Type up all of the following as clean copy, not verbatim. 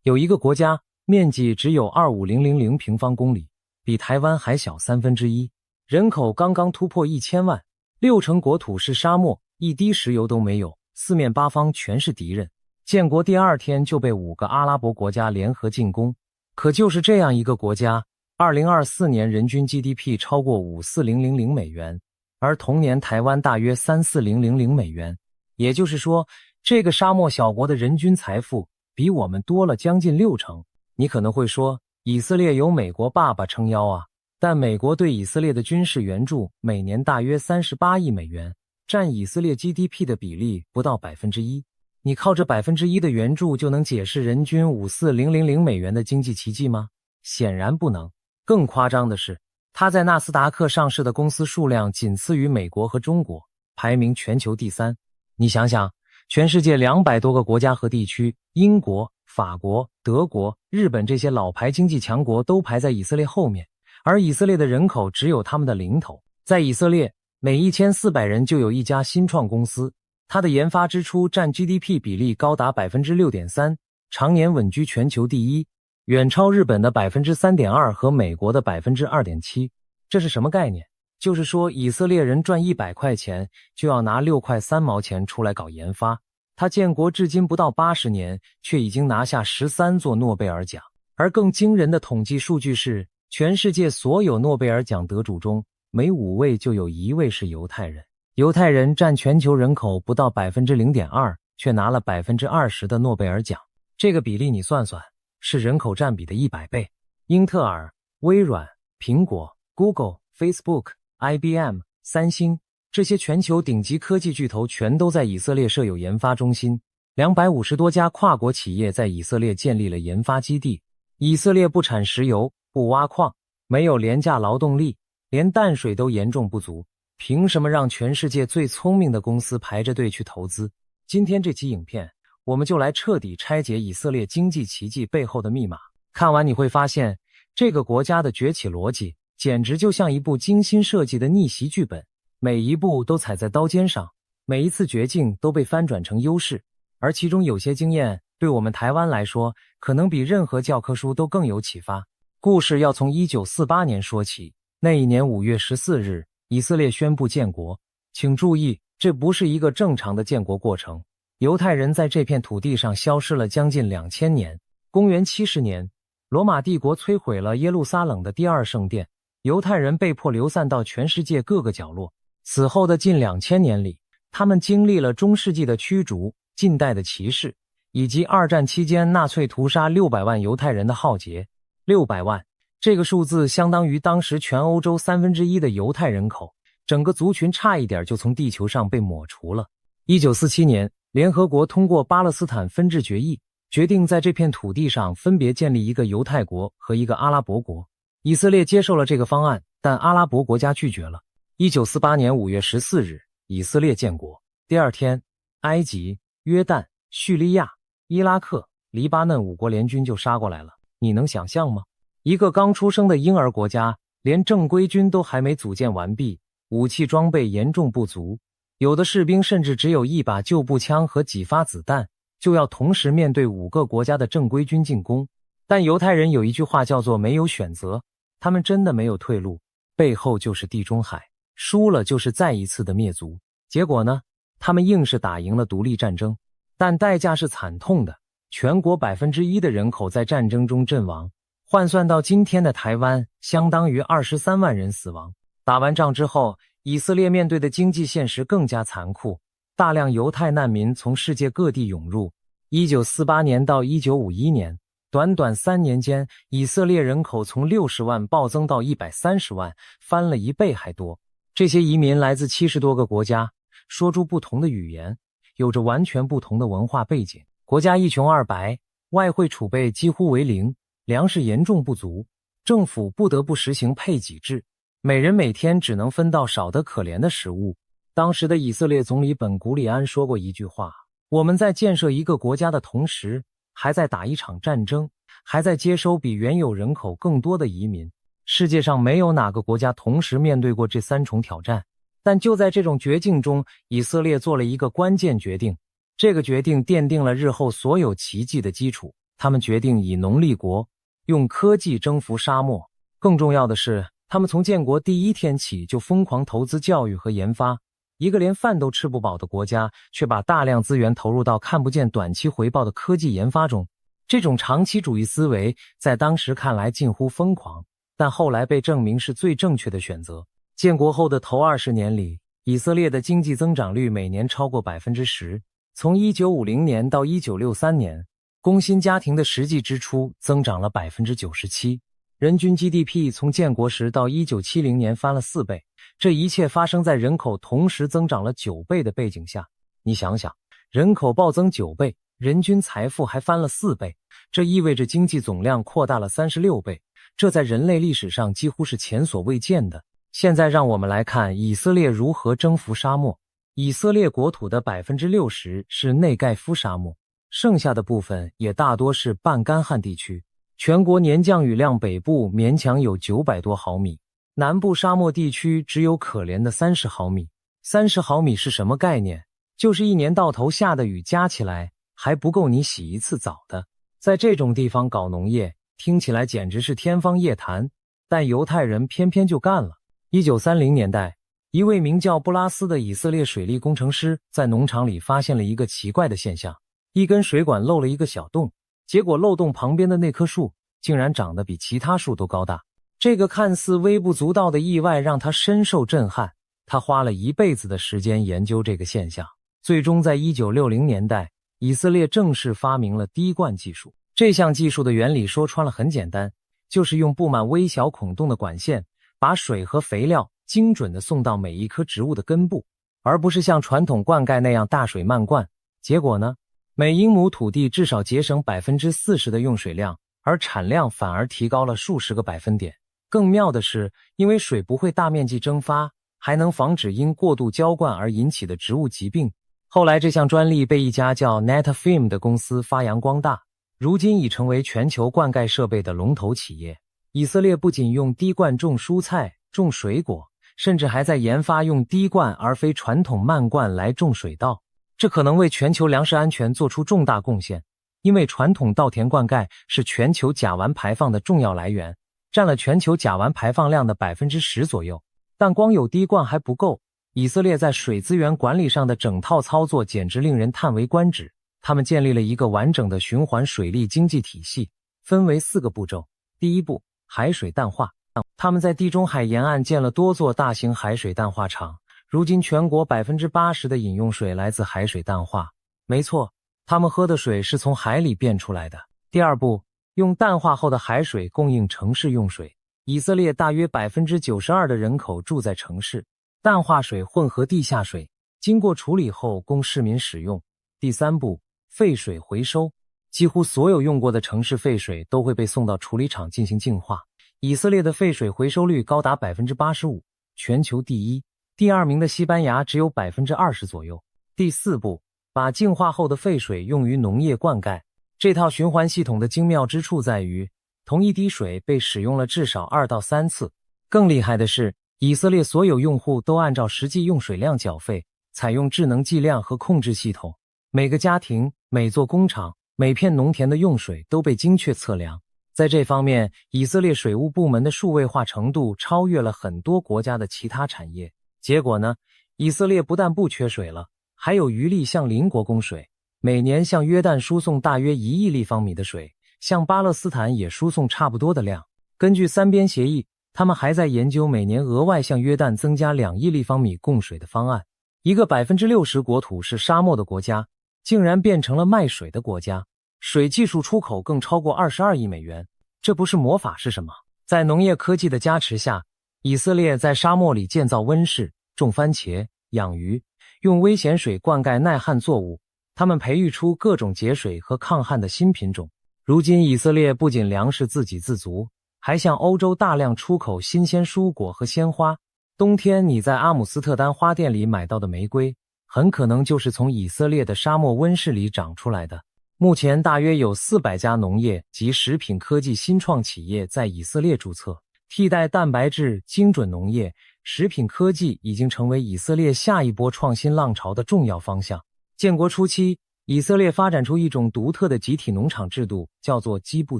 有一个国家面积只有25000平方公里，比台湾还小1/3，人口刚刚突破1000万，60%国土是沙漠，一滴石油都没有，四面八方全是敌人。建国第2天就被5个阿拉伯国家联合进攻。可就是这样一个国家，2024年人均 GDP 超过54000美元，而同年台湾大约34000美元。也就是说，这个沙漠小国的人均财富比我们多了将近60%。你可能会说，以色列有美国爸爸撑腰啊，但美国对以色列的军事援助每年大约38亿美元，占以色列 GDP 的比例不到1%。你靠这1%的援助就能解释人均54000美元的经济奇迹吗？显然不能。更夸张的是，它在纳斯达克上市的公司数量仅次于美国和中国，排名全球第3。你想想，全世界200多个国家和地区，英国、法国、德国、日本这些老牌经济强国都排在以色列后面，而以色列的人口只有他们的零头。在以色列，每1400人就有一家新创公司，它的研发支出占 GDP 比例高达 6.3%， 常年稳居全球第1，远超日本的 3.2% 和美国的 2.7%。 这是什么概念？就是说以色列人赚100块钱就要拿6块3毛钱出来搞研发。他建国至今不到80年，却已经拿下13座诺贝尔奖。而更惊人的统计数据是，全世界所有诺贝尔奖得主中，每5位就有1位是犹太人。犹太人占全球人口不到 0.2%， 却拿了 20% 的诺贝尔奖。这个比例你算算，是人口占比的100倍。英特尔、微软、苹果、Google、Facebook、IBM、三星，这些全球顶级科技巨头全都在以色列设有研发中心，250多家跨国企业在以色列建立了研发基地。以色列不产石油，不挖矿，没有廉价劳动力，连淡水都严重不足，凭什么让全世界最聪明的公司排着队去投资？今天这期影片，我们就来彻底拆解以色列经济奇迹背后的密码。看完你会发现，这个国家的崛起逻辑简直就像一部精心设计的逆袭剧本，每一步都踩在刀尖上，每一次绝境都被翻转成优势。而其中有些经验对我们台湾来说，可能比任何教科书都更有启发。故事要从1948年说起。那一年5月14日，以色列宣布建国。请注意，这不是一个正常的建国过程。犹太人在这片土地上消失了将近2000年。公元70年，罗马帝国摧毁了耶路撒冷的第2圣殿，犹太人被迫流散到全世界各个角落。此后的近2000年里，他们经历了中世纪的驱逐、近代的歧视，以及2战期间纳粹屠杀600万犹太人的浩劫。600万，这个数字相当于当时全欧洲1/3的犹太人口，整个族群差一点就从地球上被抹除了。1947年，联合国通过巴勒斯坦分治决议，决定在这片土地上分别建立一个犹太国和一个阿拉伯国。以色列接受了这个方案，但阿拉伯国家拒绝了。1948年5月14日，以色列建国。第2天，埃及、约旦、叙利亚、伊拉克、黎巴嫩5国联军就杀过来了。你能想象吗？一个刚出生的婴儿国家，连正规军都还没组建完毕，武器装备严重不足，有的士兵甚至只有1把旧步枪和几发子弹，就要同时面对5个国家的正规军进攻。但犹太人有一句话叫做没有选择，他们真的没有退路，背后就是地中海，输了就是再一次的灭族。结果呢，他们硬是打赢了独立战争，但代价是惨痛的，全国 1% 的人口在战争中阵亡，换算到今天的台湾，相当于23万人死亡。打完仗之后，以色列面对的经济现实更加残酷，大量犹太难民从世界各地涌入。1948年到1951年，短短3年间，以色列人口从60万暴增到130万，翻了1倍还多。这些移民来自70多个国家，说出不同的语言，有着完全不同的文化背景。国家一穷二白，外汇储备几乎为零，粮食严重不足，政府不得不实行配给制，每人每天只能分到少得可怜的食物。当时的以色列总理本古里安说过一句话：我们在建设一个国家的同时，还在打一场战争，还在接收比原有人口更多的移民。世界上没有哪个国家同时面对过这3重挑战。但就在这种绝境中，以色列做了一个关键决定，这个决定奠定了日后所有奇迹的基础。他们决定以农立国，用科技征服沙漠。更重要的是，他们从建国第一天起就疯狂投资教育和研发。一个连饭都吃不饱的国家，却把大量资源投入到看不见短期回报的科技研发中。这种长期主义思维在当时看来近乎疯狂，但后来被证明是最正确的选择。建国后的头20年里，以色列的经济增长率每年超过 10%。从1950年到1963年，工薪家庭的实际支出增长了 97%。人均 GDP 从建国时到1970年翻了4倍，这一切发生在人口同时增长了9倍的背景下。你想想，人口暴增9倍，人均财富还翻了4倍，这意味着经济总量扩大了36倍，这在人类历史上几乎是前所未见的。现在让我们来看以色列如何征服沙漠。以色列国土的 60% 是内盖夫沙漠，剩下的部分也大多是半干旱地区。全国年降雨量北部勉强有900多毫米，南部沙漠地区只有可怜的30毫米。30毫米是什么概念？就是一年到头下的雨加起来还不够你洗一次澡的。在这种地方搞农业，听起来简直是天方夜谭，但犹太人偏偏就干了。1930年代，一位名叫布拉斯的以色列水利工程师在农场里发现了一个奇怪的现象，一根水管漏了一个小洞，结果漏洞旁边的那棵树竟然长得比其他树都高大。这个看似微不足道的意外让他深受震撼，他花了一辈子的时间研究这个现象，最终在1960年代，以色列正式发明了滴灌技术。这项技术的原理说穿了很简单，就是用布满微小孔洞的管线，把水和肥料精准地送到每一棵植物的根部，而不是像传统灌溉那样大水漫灌。结果呢？每英亩土地至少节省 40% 的用水量，而产量反而提高了数十个百分点。更妙的是，因为水不会大面积蒸发，还能防止因过度浇灌而引起的植物疾病。后来这项专利被一家叫 Netafim 的公司发扬光大，如今已成为全球灌溉设备的龙头企业。以色列不仅用滴灌种蔬菜、种水果，甚至还在研发用滴灌而非传统漫灌来种水稻。这可能为全球粮食安全做出重大贡献，因为传统稻田灌溉是全球甲烷排放的重要来源，占了全球甲烷排放量的 10% 左右。但光有滴灌还不够，以色列在水资源管理上的整套操作简直令人叹为观止。他们建立了一个完整的循环水利经济体系，分为4个步骤。第一步，海水淡化。他们在地中海沿岸建了多座大型海水淡化厂，如今全国 80% 的饮用水来自海水淡化。没错，他们喝的水是从海里变出来的。第二步，用淡化后的海水供应城市用水。以色列大约 92% 的人口住在城市，淡化水混合地下水，经过处理后供市民使用。第三步，废水回收。几乎所有用过的城市废水都会被送到处理厂进行净化。以色列的废水回收率高达 85%， 全球第一，第二名的西班牙只有 20% 左右。第四步，把净化后的废水用于农业灌溉。这套循环系统的精妙之处在于，同一滴水被使用了至少2到3次。更厉害的是，以色列所有用户都按照实际用水量缴费，采用智能计量和控制系统。每个家庭、每座工厂、每片农田的用水都被精确测量。在这方面，以色列水务部门的数位化程度超越了很多国家的其他产业。结果呢，以色列不但不缺水了，还有余力向邻国供水，每年向约旦输送大约1亿立方米的水，向巴勒斯坦也输送差不多的量。根据三边协议，他们还在研究每年额外向约旦增加2亿立方米供水的方案。一个 60% 国土是沙漠的国家，竟然变成了卖水的国家，水技术出口更超过22亿美元。这不是魔法是什么？在农业科技的加持下，以色列在沙漠里建造温室，种番茄、养鱼，用危险水灌溉耐旱作物。他们培育出各种节水和抗旱的新品种。如今以色列不仅粮食自给自足，还向欧洲大量出口新鲜蔬果和鲜花。冬天你在阿姆斯特丹花店里买到的玫瑰，很可能就是从以色列的沙漠温室里长出来的。目前大约有400家农业及食品科技新创企业在以色列注册。替代蛋白质、精准农业、食品科技已经成为以色列下一波创新浪潮的重要方向。建国初期，以色列发展出一种独特的集体农场制度，叫做基布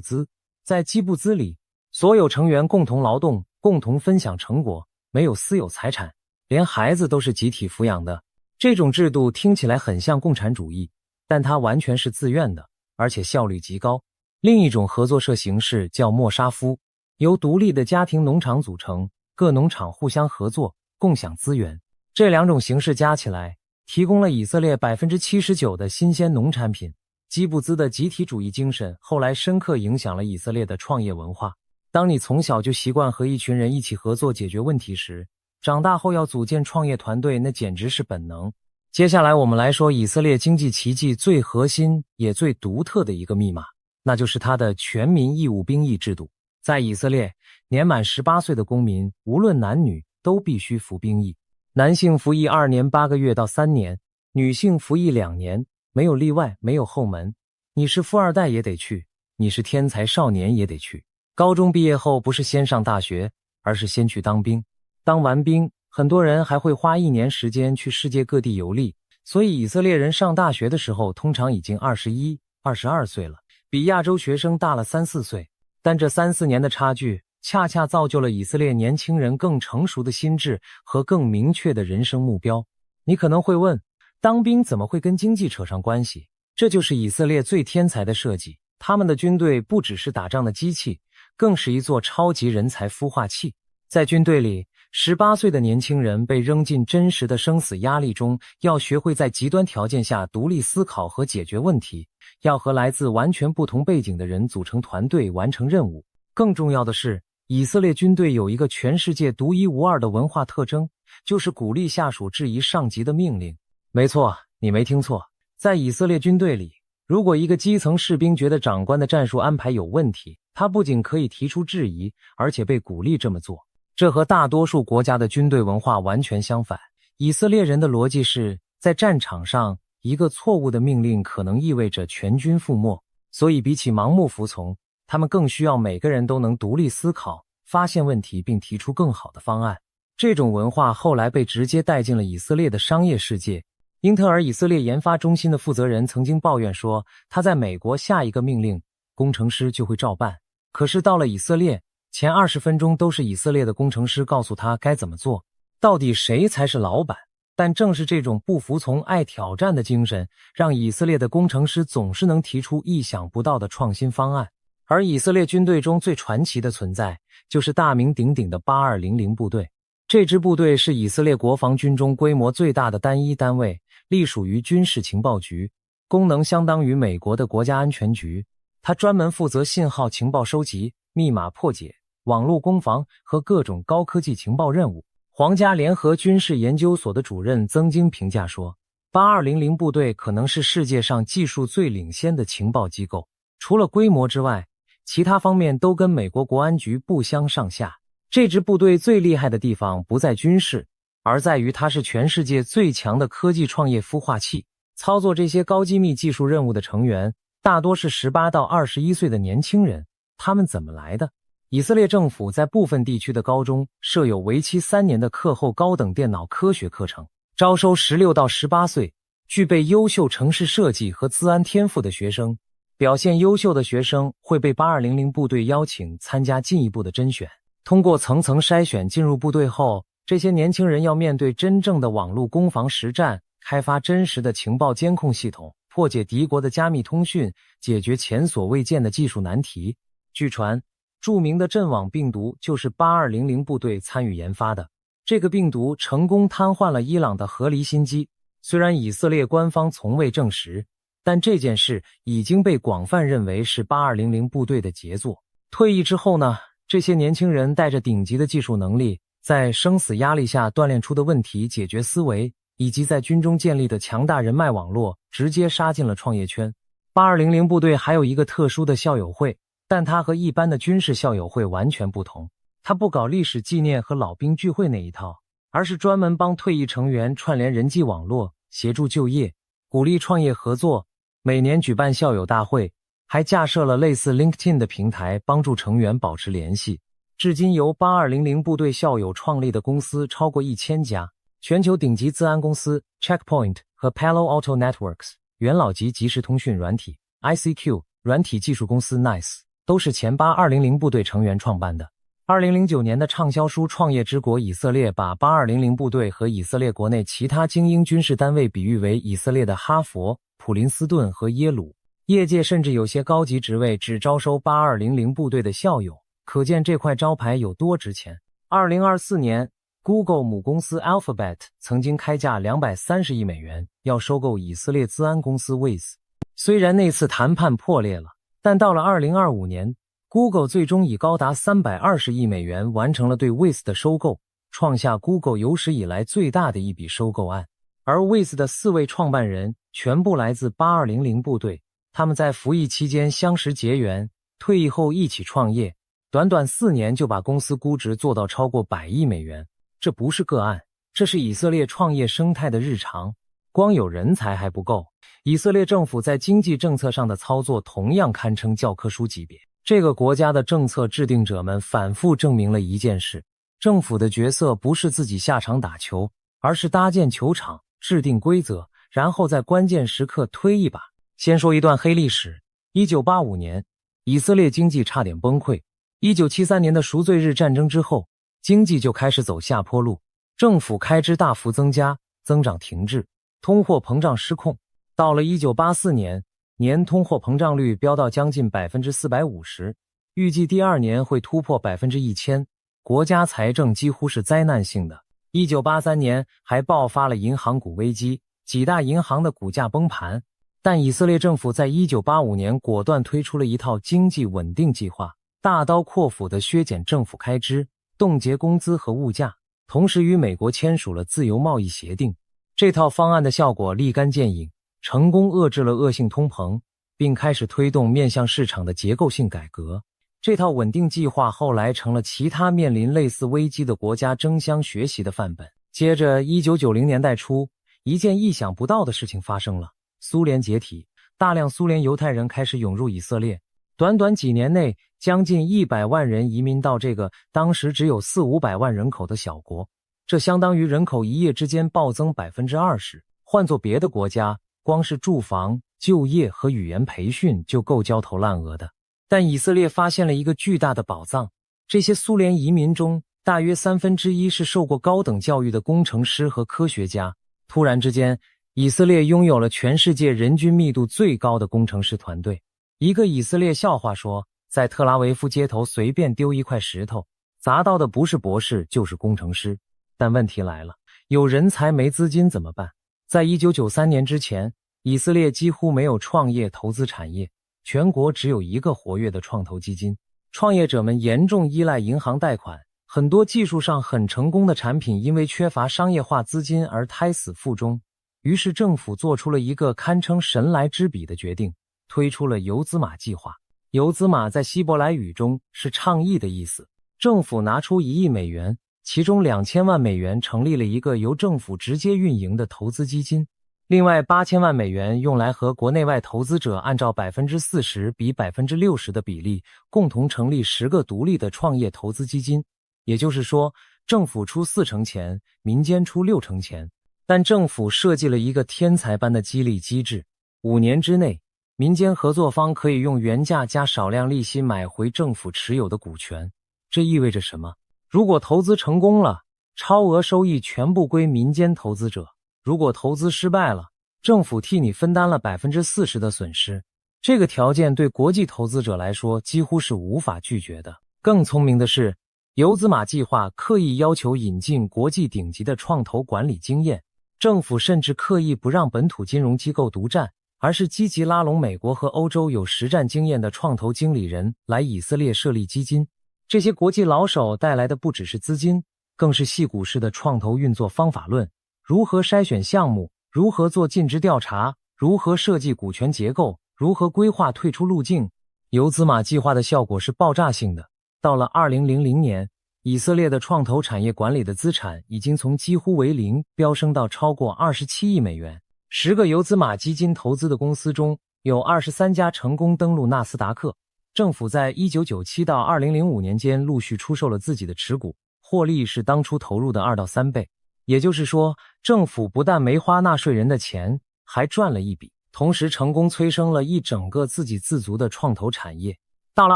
兹。在基布兹里，所有成员共同劳动，共同分享成果，没有私有财产，连孩子都是集体抚养的。这种制度听起来很像共产主义，但它完全是自愿的，而且效率极高。另一种合作社形式叫莫沙夫，由独立的家庭农场组成，各农场互相合作，共享资源。这两种形式加起来，提供了以色列 79% 的新鲜农产品。基布兹的集体主义精神后来深刻影响了以色列的创业文化。当你从小就习惯和一群人一起合作解决问题时，长大后要组建创业团队，那简直是本能。接下来我们来说以色列经济奇迹最核心也最独特的一个密码，那就是它的全民义务兵役制度。在以色列，年满18岁的公民，无论男女，都必须服兵役。男性服役2年8个月到3年，女性服役2年，没有例外，没有后门。你是富二代也得去，你是天才少年也得去。高中毕业后不是先上大学，而是先去当兵。当完兵，很多人还会花1年时间去世界各地游历，所以以色列人上大学的时候通常已经21、22岁了，比亚洲学生大了3、4岁。但这3、4年的差距恰恰造就了以色列年轻人更成熟的心智和更明确的人生目标。你可能会问，当兵怎么会跟经济扯上关系？这就是以色列最天才的设计，他们的军队不只是打仗的机器，更是一座超级人才孵化器。在军队里，18岁的年轻人被扔进真实的生死压力中，要学会在极端条件下独立思考和解决问题，要和来自完全不同背景的人组成团队完成任务。更重要的是，以色列军队有一个全世界独一无二的文化特征，就是鼓励下属质疑上级的命令。没错，你没听错，在以色列军队里，如果一个基层士兵觉得长官的战术安排有问题，他不仅可以提出质疑，而且被鼓励这么做。这和大多数国家的军队文化完全相反。以色列人的逻辑是，在战场上，一个错误的命令可能意味着全军覆没，所以比起盲目服从，他们更需要每个人都能独立思考，发现问题并提出更好的方案。这种文化后来被直接带进了以色列的商业世界。英特尔以色列研发中心的负责人曾经抱怨说，他在美国下一个命令，工程师就会照办。可是到了以色列，前20分钟都是以色列的工程师告诉他该怎么做。到底谁才是老板？但正是这种不服从、爱挑战的精神，让以色列的工程师总是能提出意想不到的创新方案。而以色列军队中最传奇的存在，就是大名鼎鼎的8200部队。这支部队是以色列国防军中规模最大的单一单位，隶属于军事情报局，功能相当于美国的国家安全局。它专门负责信号情报收集、密码破解、网络攻防和各种高科技情报任务。皇家联合军事研究所的主任曾经评价说，8200部队可能是世界上技术最领先的情报机构，除了规模之外，其他方面都跟美国国安局不相上下。这支部队最厉害的地方不在军事，而在于它是全世界最强的科技创业孵化器。操作这些高机密技术任务的成员大多是18到21岁的年轻人。他们怎么来的？以色列政府在部分地区的高中设有为期3年的课后高等电脑科学课程，招收16到18岁具备优秀城市设计和资安天赋的学生。表现优秀的学生会被8200部队邀请参加进一步的甄选。通过层层筛选进入部队后，这些年轻人要面对真正的网络攻防实战，开发真实的情报监控系统，破解敌国的加密通讯，解决前所未见的技术难题。据传，著名的阵网病毒就是8200部队参与研发的。这个病毒成功瘫痪了伊朗的核离心机，虽然以色列官方从未证实，但这件事已经被广泛认为是8200部队的杰作。退役之后呢，这些年轻人带着顶级的技术能力，在生死压力下锻炼出的问题解决思维，以及在军中建立的强大人脉网络，直接杀进了创业圈。8200部队还有一个特殊的校友会，但它和一般的军事校友会完全不同。它不搞历史纪念和老兵聚会那一套，而是专门帮退役成员串联人际网络，协助就业，鼓励创业合作。每年举办校友大会，还架设了类似 LinkedIn 的平台，帮助成员保持联系。至今由8200部队校友创立的公司超过1000家，全球顶级资安公司 Checkpoint 和 Palo Alto Networks 元老级即时通讯软体 ICQ 软体技术公司 NICE 都是前8200部队成员创办的。2009年的畅销书《创业之国以色列》把8200部队和以色列国内其他精英军事单位比喻为以色列的哈佛、普林斯顿和耶鲁。业界甚至有些高级职位只招收8200部队的校友，可见这块招牌有多值钱。2024年 Google 母公司 Alphabet 曾经开价230亿美元要收购以色列资安公司 Wiz。 虽然那次谈判破裂了，但到了2025年 Google 最终以高达320亿美元完成了对 Wiz 的收购，创下 Google 有史以来最大的一笔收购案。而 Wiz 的4位创办人全部来自8200部队，他们在服役期间相识结缘，退役后一起创业，短短4年就把公司估值做到超过100亿美元。这不是个案，这是以色列创业生态的日常。光有人才还不够，以色列政府在经济政策上的操作同样堪称教科书级别。这个国家的政策制定者们反复证明了一件事：政府的角色不是自己下场打球，而是搭建球场、制定规则，然后在关键时刻推一把。先说一段黑历史。1985年，以色列经济差点崩溃。1973年的赎罪日战争之后，经济就开始走下坡路，政府开支大幅增加，增长停滞，通货膨胀失控。到了1984年，年通货膨胀率飙到将近 450%， 预计第2年会突破 1000%， 国家财政几乎是灾难性的。1983年还爆发了银行股危机，几大银行的股价崩盘。但以色列政府在1985年果断推出了一套经济稳定计划，大刀阔斧地削减政府开支，冻结工资和物价，同时与美国签署了自由贸易协定。这套方案的效果立竿见影，成功遏制了恶性通膨，并开始推动面向市场的结构性改革。这套稳定计划后来成了其他面临类似危机的国家争相学习的范本。接着1990年代初，一件意想不到的事情发生了，苏联解体，大量苏联犹太人开始涌入以色列。短短几年内，将近100万人移民到这个当时只有400-500万人口的小国，这相当于人口一夜之间暴增 20%。 换作别的国家，光是住房、就业和语言培训就够焦头烂额的。但以色列发现了一个巨大的宝藏，这些苏联移民中，大约1/3是受过高等教育的工程师和科学家。突然之间，以色列拥有了全世界人均密度最高的工程师团队。一个以色列笑话说，在特拉维夫街头随便丢一块石头，砸到的不是博士就是工程师。但问题来了，有人才没资金怎么办？在1993年之前，以色列几乎没有创业投资产业，全国只有一个活跃的创投基金。创业者们严重依赖银行贷款，很多技术上很成功的产品因为缺乏商业化资金而胎死腹中。于是政府做出了一个堪称神来之笔的决定，推出了游资码计划。游资码在希伯来语中是倡议的意思。政府拿出1亿美元，其中2000万美元成立了一个由政府直接运营的投资基金，另外8000万美元用来和国内外投资者按照 40% 比 60% 的比例共同成立10个独立的创业投资基金。也就是说，政府出40%钱，民间出60%钱。但政府设计了一个天才般的激励机制，5年之内，民间合作方可以用原价加少量利息买回政府持有的股权。这意味着什么？如果投资成功了，超额收益全部归民间投资者；如果投资失败了，政府替你分担了 40% 的损失。这个条件对国际投资者来说几乎是无法拒绝的。更聪明的是，游资码计划刻意要求引进国际顶级的创投管理经验，政府甚至刻意不让本土金融机构独占，而是积极拉拢美国和欧洲有实战经验的创投经理人来以色列设立基金。这些国际老手带来的不只是资金，更是矽谷式的创投运作方法论，如何筛选项目，如何做尽职调查，如何设计股权结构，如何规划退出路径。游资码计划的效果是爆炸性的。到了2000年，以色列的创投产业管理的资产已经从几乎为零飙升到超过27亿美元。10个游资码基金投资的公司中，有23家成功登陆纳斯达克。政府在1997到2005年间陆续出售了自己的持股，获利是当初投入的2到3倍。也就是说，政府不但没花纳税人的钱，还赚了一笔。同时成功催生了一整个自给自足的创投产业。到了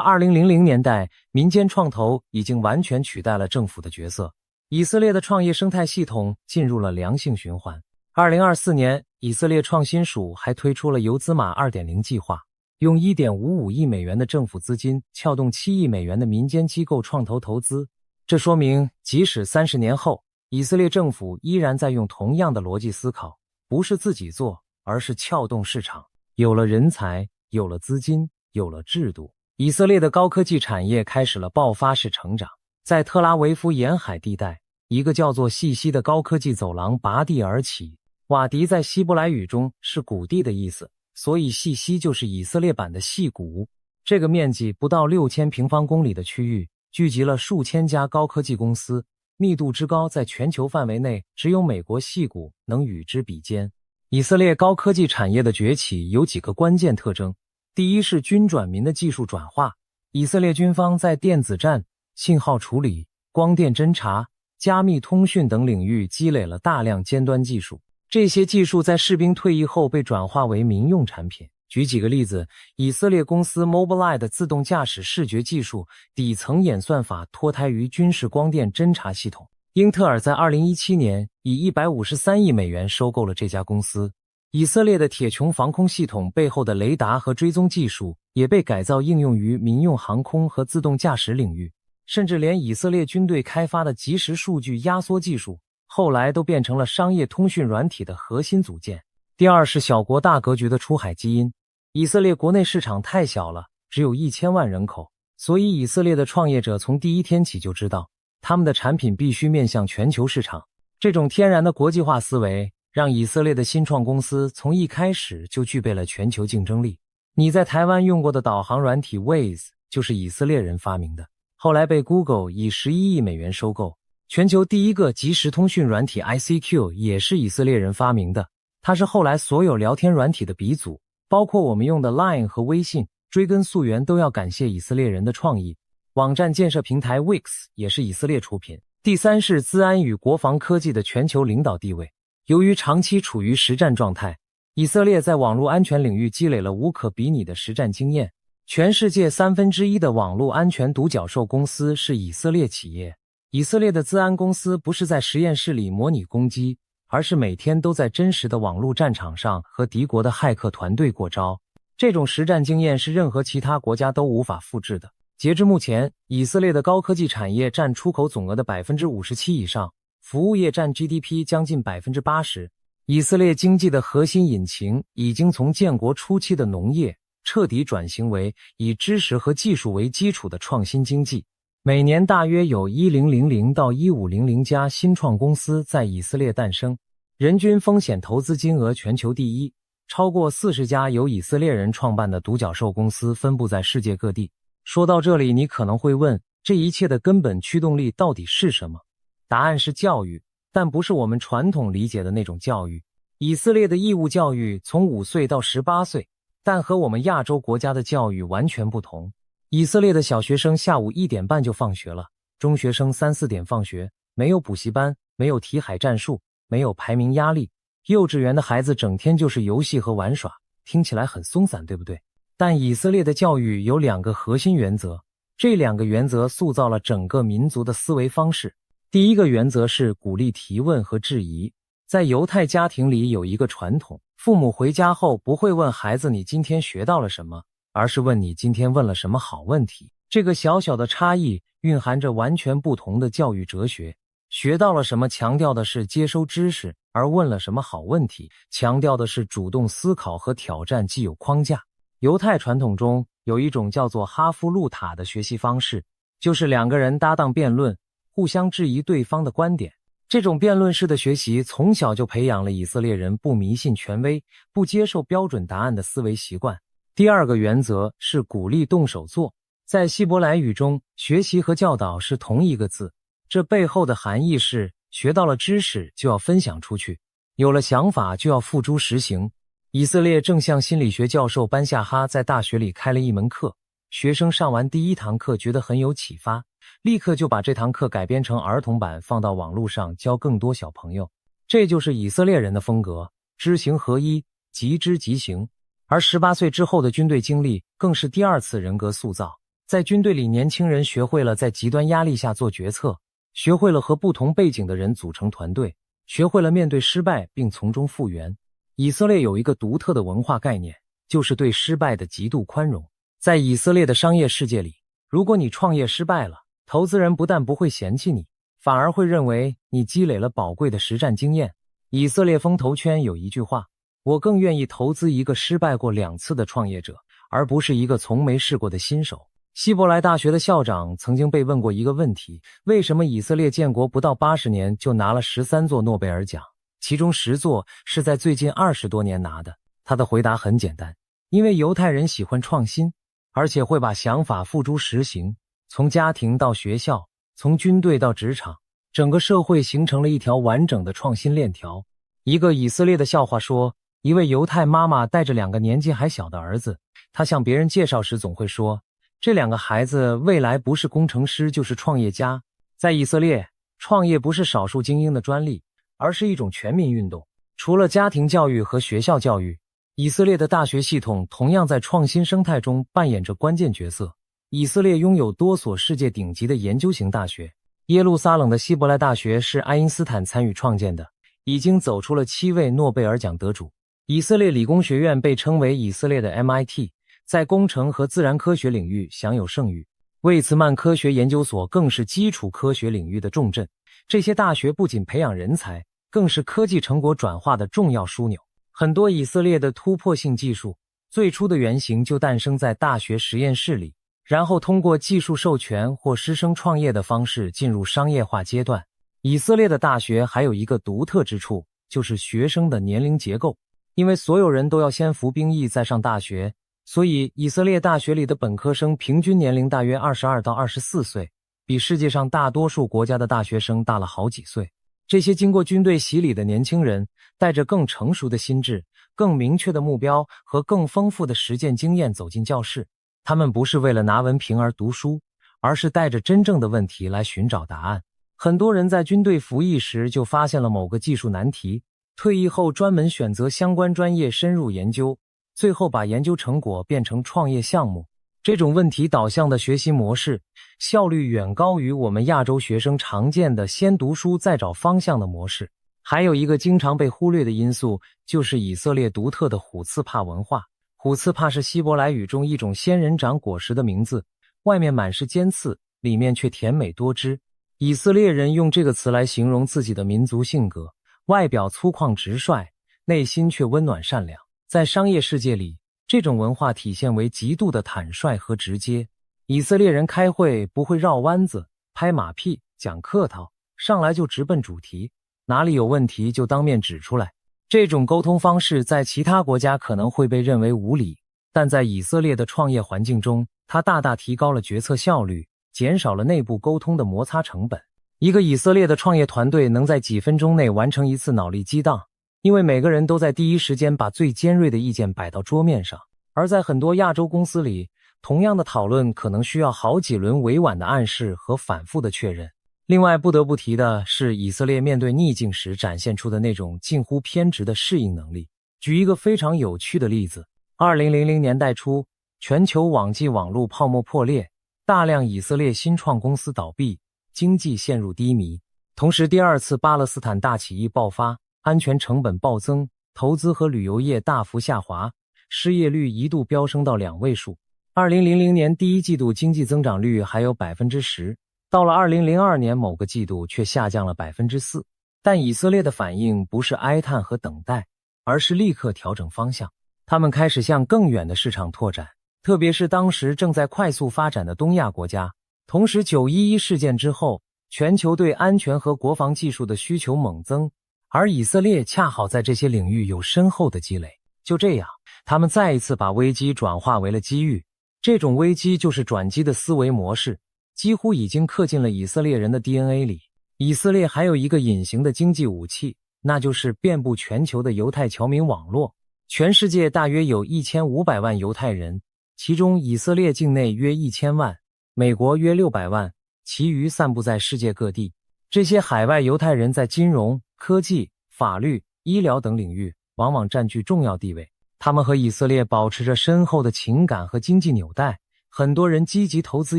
2000年代，民间创投已经完全取代了政府的角色，以色列的创业生态系统进入了良性循环。2024年，以色列创新署还推出了游资马 2.0 计划，用 1.55 亿美元的政府资金撬动7亿美元的民间机构创投投资。这说明，即使30年后，以色列政府依然在用同样的逻辑思考，不是自己做，而是撬动市场。有了人才，有了资金，有了制度，以色列的高科技产业开始了爆发式成长。在特拉维夫沿海地带，一个叫做细溪的高科技走廊拔地而起。瓦迪在希伯来语中是谷地的意思，所以细溪就是以色列版的矽谷。这个面积不到6000平方公里的区域，聚集了数千家高科技公司，密度之高，在全球范围内只有美国矽谷能与之比肩。以色列高科技产业的崛起有几个关键特征。第一是军转民的技术转化，以色列军方在电子战、信号处理、光电侦察、加密通讯等领域积累了大量尖端技术，这些技术在士兵退役后被转化为民用产品。举几个例子，以色列公司 Mobileye 的自动驾驶视觉技术底层演算法脱胎于军事光电侦察系统。英特尔在2017年以153亿美元收购了这家公司。以色列的铁穹防空系统背后的雷达和追踪技术也被改造应用于民用航空和自动驾驶领域，甚至连以色列军队开发的即时数据压缩技术后来都变成了商业通讯软体的核心组件。第二是小国大格局的出海基因。以色列国内市场太小了，只有1000万人口，所以以色列的创业者从第一天起就知道，他们的产品必须面向全球市场。这种天然的国际化思维让以色列的新创公司从一开始就具备了全球竞争力。你在台湾用过的导航软体 Waze 就是以色列人发明的，后来被 Google 以11亿美元收购。全球第一个即时通讯软体 ICQ 也是以色列人发明的，它是后来所有聊天软体的鼻祖，包括我们用的 Line 和微信，追根溯源都要感谢以色列人的创意。网站建设平台 Wix 也是以色列出品。第三是资安与国防科技的全球领导地位。由于长期处于实战状态，以色列在网络安全领域积累了无可比拟的实战经验。全世界1/3的网络安全独角兽公司是以色列企业。以色列的资安公司不是在实验室里模拟攻击，而是每天都在真实的网络战场上和敌国的骇客团队过招。这种实战经验是任何其他国家都无法复制的。截至目前，以色列的高科技产业占出口总额的 57% 以上，服务业占 GDP 将近 80%。 以色列经济的核心引擎已经从建国初期的农业彻底转型为以知识和技术为基础的创新经济。每年大约有1000到1500家新创公司在以色列诞生，人均风险投资金额全球第一，超过40家由以色列人创办的独角兽公司分布在世界各地。说到这里，你可能会问，这一切的根本驱动力到底是什么？答案是教育，但不是我们传统理解的那种教育。以色列的义务教育从5岁到18岁，但和我们亚洲国家的教育完全不同。以色列的小学生下午1点半就放学了，中学生3、4点放学，没有补习班，没有题海战术，没有排名压力。幼稚园的孩子整天就是游戏和玩耍，听起来很松散，对不对？但以色列的教育有2个核心原则，这2个原则塑造了整个民族的思维方式。第一个原则是鼓励提问和质疑。在犹太家庭里有一个传统，父母回家后不会问孩子你今天学到了什么，而是问你今天问了什么好问题。这个小小的差异蕴含着完全不同的教育哲学。学到了什么强调的是接收知识，而问了什么好问题强调的是主动思考和挑战既有框架。犹太传统中有一种叫做哈夫路塔的学习方式，就是2个人搭档辩论，互相质疑对方的观点。这种辩论式的学习从小就培养了以色列人不迷信权威、不接受标准答案的思维习惯。第2个原则是鼓励动手做。在希伯来语中，学习和教导是同一个字，这背后的含义是学到了知识就要分享出去，有了想法就要付诸实行。以色列正向心理学教授班夏哈在大学里开了一门课，学生上完第1堂课觉得很有启发，立刻就把这堂课改编成儿童版放到网络上教更多小朋友。这就是以色列人的风格，知行合一，即知即行。而18岁之后的军队经历更是第二次人格塑造。在军队里，年轻人学会了在极端压力下做决策，学会了和不同背景的人组成团队，学会了面对失败并从中复原。以色列有一个独特的文化概念，就是对失败的极度宽容。在以色列的商业世界里，如果你创业失败了，投资人不但不会嫌弃你，反而会认为你积累了宝贵的实战经验。以色列风投圈有一句话，我更愿意投资一个失败过2次的创业者，而不是一个从没试过的新手。希伯来大学的校长曾经被问过一个问题，为什么以色列建国不到80年就拿了13座诺贝尔奖，其中10座是在最近20多年拿的？他的回答很简单，因为犹太人喜欢创新，而且会把想法付诸实行，从家庭到学校，从军队到职场，整个社会形成了一条完整的创新链条。一个以色列的笑话说，一位犹太妈妈带着2个年纪还小的儿子，她向别人介绍时总会说，这2个孩子未来不是工程师就是创业家。在以色列，创业不是少数精英的专利，而是一种全民运动。除了家庭教育和学校教育，以色列的大学系统同样在创新生态中扮演着关键角色。以色列拥有多所世界顶级的研究型大学，耶路撒冷的希伯来大学是爱因斯坦参与创建的，已经走出了7位诺贝尔奖得主。以色列理工学院被称为以色列的 MIT， 在工程和自然科学领域享有盛誉。魏茨曼科学研究所更是基础科学领域的重镇。这些大学不仅培养人才，更是科技成果转化的重要枢纽。很多以色列的突破性技术，最初的原型就诞生在大学实验室里，然后通过技术授权或师生创业的方式进入商业化阶段。以色列的大学还有一个独特之处，就是学生的年龄结构。因为所有人都要先服兵役再上大学，所以以色列大学里的本科生平均年龄大约22到24岁，比世界上大多数国家的大学生大了好几岁。这些经过军队洗礼的年轻人，带着更成熟的心智、更明确的目标和更丰富的实践经验走进教室。他们不是为了拿文凭而读书，而是带着真正的问题来寻找答案。很多人在军队服役时就发现了某个技术难题，退役后专门选择相关专业深入研究，最后把研究成果变成创业项目。这种问题导向的学习模式，效率远高于我们亚洲学生常见的先读书再找方向的模式。还有一个经常被忽略的因素，就是以色列独特的虎刺帕文化。虎刺帕是希伯来语中一种仙人掌果实的名字，外面满是尖刺，里面却甜美多汁。以色列人用这个词来形容自己的民族性格，外表粗犷直率，内心却温暖善良。在商业世界里，这种文化体现为极度的坦率和直接。以色列人开会不会绕弯子、拍马屁、讲客套，上来就直奔主题，哪里有问题就当面指出来。这种沟通方式在其他国家可能会被认为无理，但在以色列的创业环境中，它大大提高了决策效率，减少了内部沟通的摩擦成本。一个以色列的创业团队能在几分钟内完成一次脑力激荡，因为每个人都在第一时间把最尖锐的意见摆到桌面上。而在很多亚洲公司里，同样的讨论可能需要好几轮委婉的暗示和反复的确认。另外不得不提的是，以色列面对逆境时展现出的那种近乎偏执的适应能力。举一个非常有趣的例子，2000年代初，全球网际网络泡沫破裂，大量以色列新创公司倒闭，经济陷入低迷。同时，第二次巴勒斯坦大起义爆发，安全成本暴增，投资和旅游业大幅下滑，失业率一度飙升到2位数。2000年第一季度经济增长率还有 10%， 到了2002年某个季度却下降了 4%。但以色列的反应不是哀叹和等待，而是立刻调整方向。他们开始向更远的市场拓展，特别是当时正在快速发展的东亚国家。同时911事件之后，全球对安全和国防技术的需求猛增，而以色列恰好在这些领域有深厚的积累。就这样，他们再一次把危机转化为了机遇。这种危机就是转机的思维模式，几乎已经刻进了以色列人的 DNA 里。以色列还有一个隐形的经济武器，那就是遍布全球的犹太侨民网络。全世界大约有1500万犹太人，其中以色列境内约1000万，美国约600万，其余散布在世界各地。这些海外犹太人在金融、科技、法律、医疗等领域往往占据重要地位。他们和以色列保持着深厚的情感和经济纽带，很多人积极投资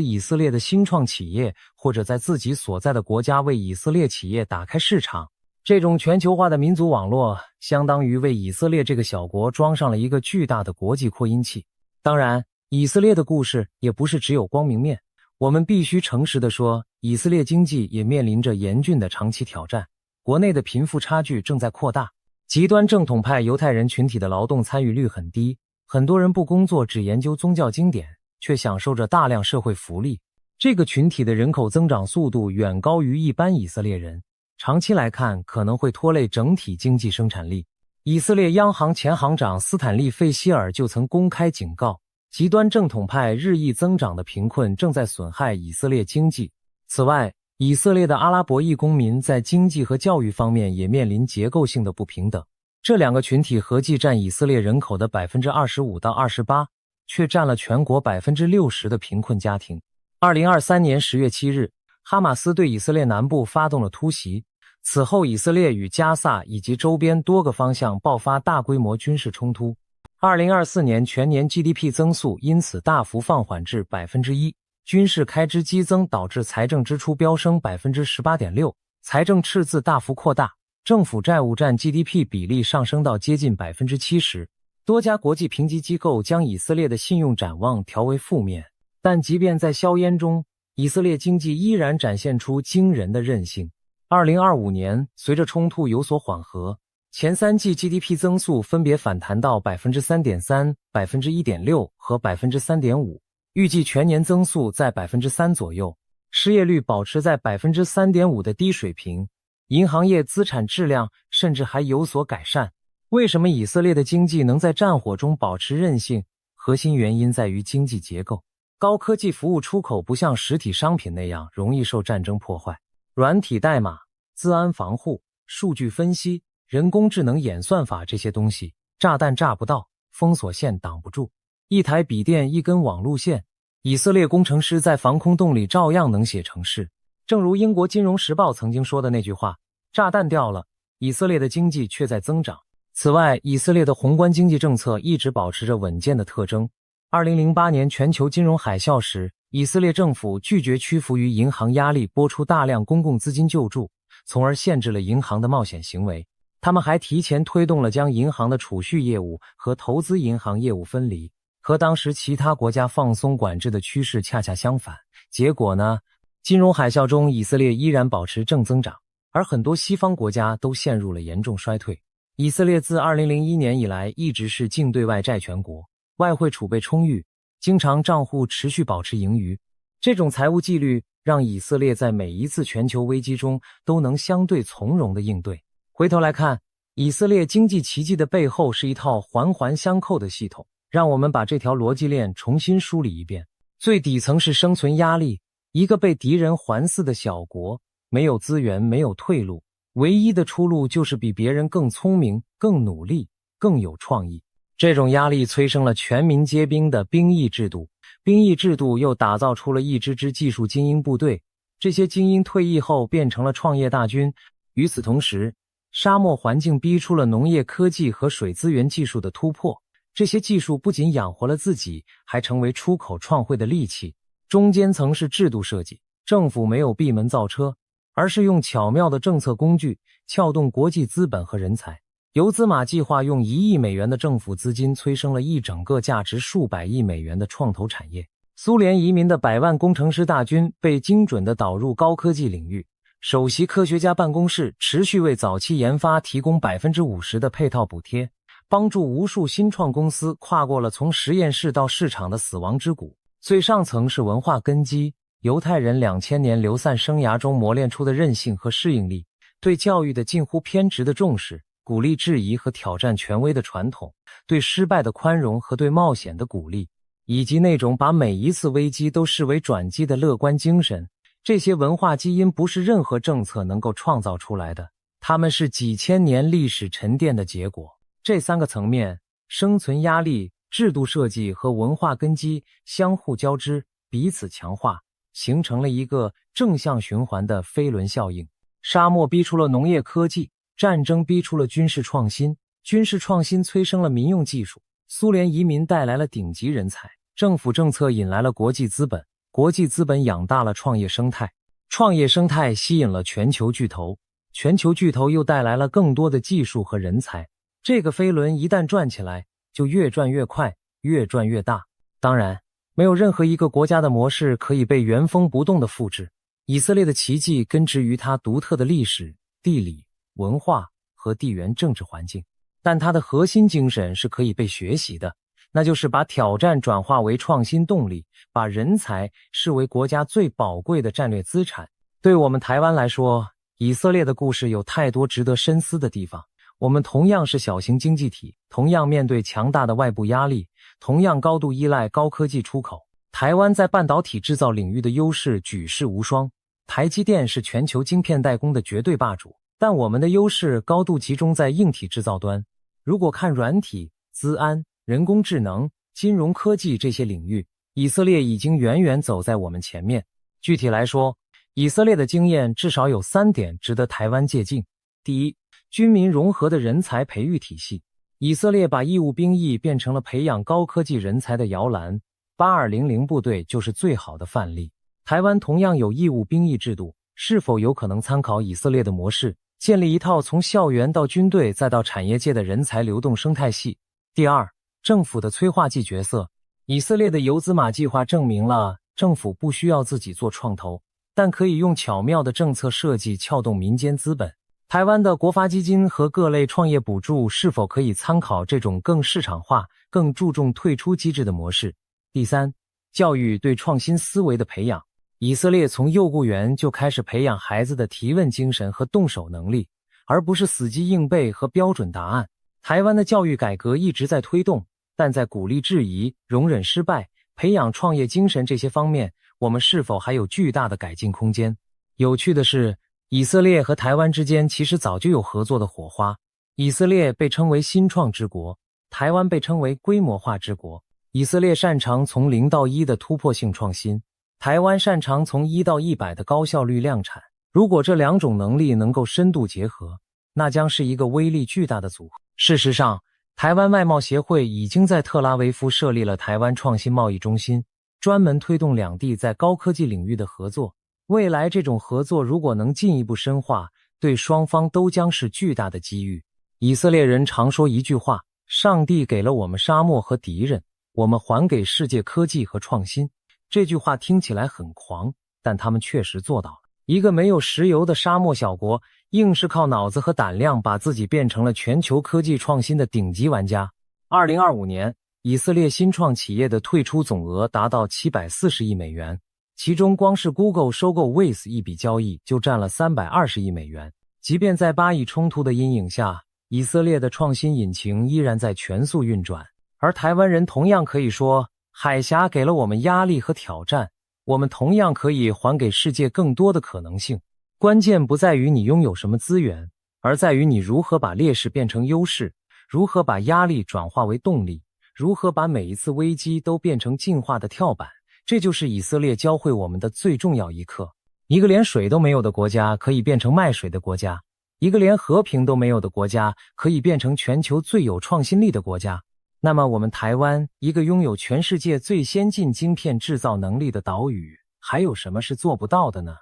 以色列的新创企业，或者在自己所在的国家为以色列企业打开市场。这种全球化的民族网络相当于为以色列这个小国装上了一个巨大的国际扩音器。当然，以色列的故事也不是只有光明面，我们必须诚实地说，以色列经济也面临着严峻的长期挑战。国内的贫富差距正在扩大，极端正统派犹太人群体的劳动参与率很低，很多人不工作只研究宗教经典，却享受着大量社会福利。这个群体的人口增长速度远高于一般以色列人，长期来看可能会拖累整体经济生产力。以色列央行前行长斯坦利·费希尔就曾公开警告，极端正统派日益增长的贫困正在损害以色列经济。此外，以色列的阿拉伯裔公民在经济和教育方面也面临结构性的不平等。这两个群体合计占以色列人口的 25% 到 28%， 却占了全国 60% 的贫困家庭。2023年10月7日，哈马斯对以色列南部发动了突袭，此后以色列与加萨以及周边多个方向爆发大规模军事冲突。2024年全年 GDP 增速因此大幅放缓至 1%， 军事开支激增导致财政支出飙升 18.6%， 财政赤字大幅扩大，政府债务占 GDP 比例上升到接近 70%。 多家国际评级机构将以色列的信用展望调为负面，但即便在硝烟中，以色列经济依然展现出惊人的韧性。2025年，随着冲突有所缓和，前三季 GDP 增速分别反弹到 3.3%、1.6% 和 3.5%， 预计全年增速在 3% 左右，失业率保持在 3.5% 的低水平，银行业资产质量甚至还有所改善。为什么以色列的经济能在战火中保持韧性？核心原因在于经济结构。高科技服务出口不像实体商品那样容易受战争破坏，软体代码、资安防护、数据分析、人工智能演算法这些东西，炸弹炸不到，封锁线挡不住。一台笔电，一根网路线，以色列工程师在防空洞里照样能写程式。正如英国金融时报曾经说的那句话，炸弹掉了，以色列的经济却在增长。此外，以色列的宏观经济政策一直保持着稳健的特征。2008年全球金融海啸时，以色列政府拒绝屈服于银行压力，拨出大量公共资金救助，从而限制了银行的冒险行为。他们还提前推动了将银行的储蓄业务和投资银行业务分离，和当时其他国家放松管制的趋势恰恰相反。结果呢，金融海啸中以色列依然保持正增长，而很多西方国家都陷入了严重衰退。以色列自2001年以来一直是净对外债权国，外汇储备充裕，经常账户持续保持盈余。这种财务纪律让以色列在每一次全球危机中都能相对从容地应对。回头来看，以色列经济奇迹的背后是一套环环相扣的系统。让我们把这条逻辑链重新梳理一遍。最底层是生存压力，一个被敌人环伺的小国，没有资源，没有退路，唯一的出路就是比别人更聪明、更努力、更有创意。这种压力催生了全民皆兵的兵役制度，兵役制度又打造出了一支支技术精英部队，这些精英退役后变成了创业大军。与此同时，沙漠环境逼出了农业科技和水资源技术的突破，这些技术不仅养活了自己，还成为出口创汇的利器。中间层是制度设计，政府没有闭门造车，而是用巧妙的政策工具撬动国际资本和人才。游资马计划用1亿美元的政府资金催生了一整个价值数百亿美元的创投产业。苏联移民的100万工程师大军被精准地导入高科技领域，首席科学家办公室持续为早期研发提供 50% 的配套补贴，帮助无数新创公司跨过了从实验室到市场的死亡之谷。最上层是文化根基，犹太人2000年流散生涯中磨练出的韧性和适应力，对教育的近乎偏执的重视，鼓励质疑和挑战权威的传统，对失败的宽容和对冒险的鼓励，以及那种把每一次危机都视为转机的乐观精神。这些文化基因不是任何政策能够创造出来的，它们是几千年历史沉淀的结果。这3个层面，生存压力、制度设计和文化根基相互交织，彼此强化，形成了一个正向循环的飞轮效应。沙漠逼出了农业科技，战争逼出了军事创新，军事创新催生了民用技术，苏联移民带来了顶级人才，政府政策引来了国际资本，国际资本养大了创业生态，创业生态吸引了全球巨头，全球巨头又带来了更多的技术和人才。这个飞轮一旦转起来，就越转越快，越转越大。当然，没有任何一个国家的模式可以被原封不动地复制。以色列的奇迹根植于它独特的历史、地理、文化和地缘政治环境，但它的核心精神是可以被学习的，那就是把挑战转化为创新动力，把人才视为国家最宝贵的战略资产。对我们台湾来说，以色列的故事有太多值得深思的地方。我们同样是小型经济体，同样面对强大的外部压力，同样高度依赖高科技出口。台湾在半导体制造领域的优势举世无双，台积电是全球晶片代工的绝对霸主，但我们的优势高度集中在硬体制造端。如果看软体、资安、人工智能、金融科技这些领域，以色列已经远远走在我们前面。具体来说，以色列的经验至少有3点值得台湾借鉴。第一，军民融合的人才培育体系。以色列把义务兵役变成了培养高科技人才的摇篮，8200部队就是最好的范例。台湾同样有义务兵役制度，是否有可能参考以色列的模式，建立一套从校园到军队再到产业界的人才流动生态系？第二，政府的催化剂角色。以色列的游资马计划证明了政府不需要自己做创投，但可以用巧妙的政策设计撬动民间资本。台湾的国发基金和各类创业补助是否可以参考这种更市场化、更注重退出机制的模式？第三，教育对创新思维的培养。以色列从幼稚园就开始培养孩子的提问精神和动手能力，而不是死记硬背和标准答案。台湾的教育改革一直在推动，但在鼓励质疑、容忍失败、培养创业精神这些方面，我们是否还有巨大的改进空间？有趣的是，以色列和台湾之间其实早就有合作的火花。以色列被称为新创之国，台湾被称为规模化之国。以色列擅长从0到1的突破性创新，台湾擅长从1到100的高效率量产。如果这2种能力能够深度结合，那将是一个威力巨大的组合。事实上，台湾外贸协会已经在特拉维夫设立了台湾创新贸易中心，专门推动两地在高科技领域的合作。未来这种合作如果能进一步深化，对双方都将是巨大的机遇。以色列人常说一句话：上帝给了我们沙漠和敌人，我们还给世界科技和创新。这句话听起来很狂，但他们确实做到了。一个没有石油的沙漠小国，硬是靠脑子和胆量把自己变成了全球科技创新的顶级玩家。2025年，以色列新创企业的退出总额达到740亿美元，其中光是 Google 收购 Waze 一笔交易就占了320亿美元。即便在巴以冲突的阴影下，以色列的创新引擎依然在全速运转。而台湾人同样可以说，海峡给了我们压力和挑战，我们同样可以还给世界更多的可能性。关键不在于你拥有什么资源，而在于你如何把劣势变成优势，如何把压力转化为动力，如何把每一次危机都变成进化的跳板。这就是以色列教会我们的最重要一课。一个连水都没有的国家可以变成卖水的国家，一个连和平都没有的国家可以变成全球最有创新力的国家。那么我们台湾，一个拥有全世界最先进晶片制造能力的岛屿，还有什么是做不到的呢？